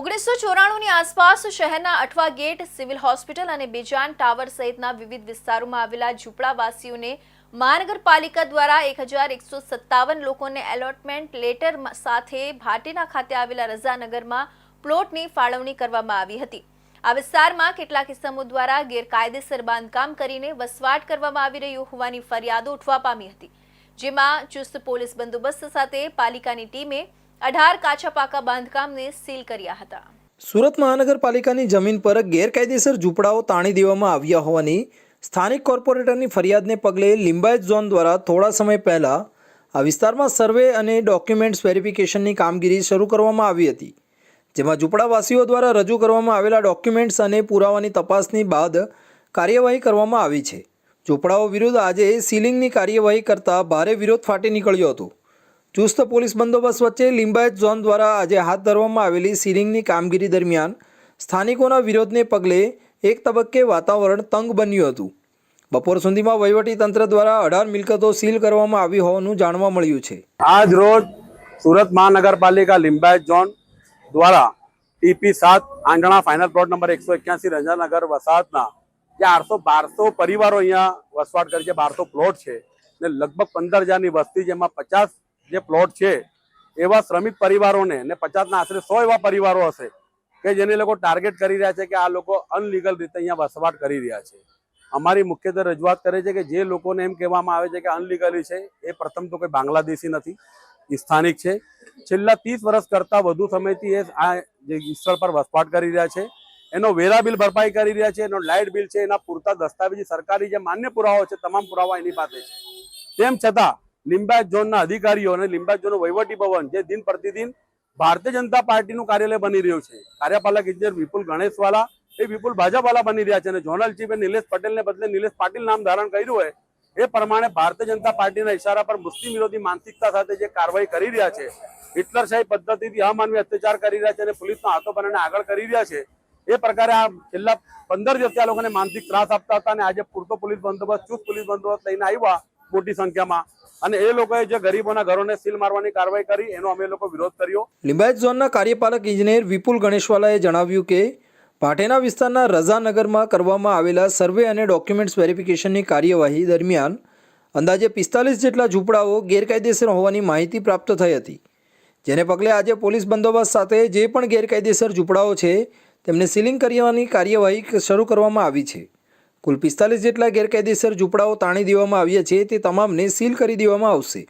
1994ની આસપાસ શહેરના Athwa gate, civil hospital અને બેજાન ટાવર સહિતના વિવિધ વિસ્તારોમાં આવેલા ઝૂંપડાવાસીઓને મહાનગરપાલિકા દ્વારા 1157 લોકોને એલોટમેન્ટ લેટર સાથે ભાટેના ખાતે આવેલા રઝાનગરમાં પ્લોટની ફાળવણી કરવામાં આવી હતી। આ વિસ્તારમાં કેટલાક ઇસમો દ્વારા ગેરકાયદેસર બાંધકામ કરીને વસવાટ કરવામાં આવી રહ્યું હોવાની ફરિયાદો ઉઠવા પામી હતી, જેમાં ચુસ્ત પોલીસ બંદોબસ્ત સાથે પાલિકાની ટીમે 18 કાચા પાકા બાંધકામને સીલ કર્યા હતા। સુરત મહાનગરપાલિકાની જમીન પર ગેરકાયદેસર ઝૂંપડાઓ તાણી દેવામાં આવ્યા હોવાની સ્થાનિક કોર્પોરેટરની ફરિયાદને પગલે લિંબાયત ઝોન દ્વારા થોડા સમય પહેલા આ વિસ્તારમાં સર્વે અને ડોક્યુમેન્ટ્સ વેરિફિકેશનની કામગીરી શરૂ કરવામાં આવી હતી, જેમાં ઝૂંપડાવાસીઓ દ્વારા રજૂ કરવામાં આવેલા ડોક્યુમેન્ટ્સ અને પુરાવાની તપાસની બાદ કાર્યવાહી કરવામાં આવી છે। ઝૂંપડાઓ વિરુદ્ધ આજે સીલિંગની કાર્યવાહી કરતા ભારે વિરોધ ફાટી નીકળ્યો હતો। ચુસ્ત પોલીસ બંદોબસ્ત વચ્ચે લિંબાયત ઝોન દ્વારા આજે હાથ ધરવામાં આવેલી સીલિંગની કામગીરી દરમિયાન સ્થાનિકોના વિરોધને પગલે એક તબક્કે વાતાવરણ તંગ બન્યું હતું। બપોર સુધીમાં વહીવટીતંત્ર દ્વારા 18 મિલકતો સીલ કરવામાં આવી હોવાનું જાણવા મળ્યું છે। આજ રોજ સુરત મહાનગરપાલિકા લિંબાયત ઝોન દ્વારા TP7 આંગણા ફાઇનલ પ્લોટ નંબર 181 રઝાનગર વસાહતના જે 800-1200 પરિવારો અહીંયા વસવાટ કરે છે, 1200 પ્લોટ છે ને લગભગ 15,000ની વસ્તી, જેમાં 50 જે પ્લોટ છે એવા શ્રમિક પરિવારોને ને 50ના આશરે 100 એવા પરિવારો હશે કે જેને લોકો ટાર્ગેટ કરી રહ્યા છે કે આ લોકો અનલીગલ રીતે અહીંયા વસવાટ કરી રહ્યા છે। અમારી મુખ્યત્વે રજૂઆત કરે છે કે જે લોકોને એમ કહેવામાં આવે છે કે અનલીગલી છે, એ પ્રથમ તો કોઈ બાંગ્લાદેશી નથી, સ્થાનિક છે। છેલ્લા 30 વર્ષ કરતાં વધુ સમયથી એ આ જે સ્થળ પર વસવાટ કરી રહ્યા છે, એનો વેરા બિલ ભરપાઈ કરી રહ્યા છે, એનો લાઇટ બિલ છે, એના પૂરતા દસ્તાવેજી સરકારી જે માન્ય પુરાવાઓ છે, તમામ પુરાવા એની પાસે છે। તેમ છતાં લિંબાયત ઝોનના અધિકારીઓ અને લિંબાયત ઝોનનું વહીવટી ભવન જે દિન પ્રતિદિન ભારતીય જનતા પાર્ટીનું કાર્યાલય બની રહ્યું છે, કાર્યપાલક ઇજનેર વિપુલ ગણેશવાલા એ વિપુલ ભાજપવાલા બની રહ્યા છે અને ઝોનલ ચીફ નિલેશ પટેલને બદલે નિલેશ પાટીલ નામ ધારણ કર્યું હોય એ પ્રમાણે ભારતીય જનતા પાર્ટીના ઇશારા પર મુસ્લિમ વિરોધી માનસિકતા સાથે જે કાર્યવાહી કરી રહ્યા છે, હિટલરશાહી પદ્ધતિથી અમાનવી અત્યાચાર કરી રહ્યા છે અને પોલીસના હાથો બનાવીને આગળ કરી રહ્યા છે, એ પ્રકારે આ છેલ્લા 15 દિવસથી આ લોકોને માનસિક ત્રાસ આપતા હતા અને આજે પૂરતો પોલીસ બંદોબસ્ત, ચુસ્ત પોલીસ બંદોબસ્ત લઈને આવ્યા મોટી સંખ્યામાં અને એ લોકોએ જે ગરીબોના ઘરોને સીલ મારવાની કાર્યવાહી કરી એનો અમે લોકો વિરોધ કર્યો। લિંબાયત ઝોનના કાર્યપાલક ઇજનેર વિપુલ ગણેશવાલાએ જણાવ્યું કે ભાટેના વિસ્તારના રઝાનગરમાં કરવામાં આવેલા સર્વે અને ડોક્યુમેન્ટ્સ વેરિફિકેશનની કાર્યવાહી દરમિયાન અંદાજે 45 જેટલા ઝૂંપડાઓ ગેરકાયદેસર હોવાની માહિતી પ્રાપ્ત થઈ હતી, જેને પગલે આજે પોલીસ બંદોબસ્ત સાથે જે પણ ગેરકાયદેસર ઝૂંપડાઓ છે તેમને સીલિંગ કરવાની કાર્યવાહી શરૂ કરવામાં આવી છે। કુલ 45 જેટલા ગેરકાયદેસર ઝૂંપડાઓ તાણી દેવામાં આવ્યા છે, તે તમામને સીલ કરી દેવામાં આવશે।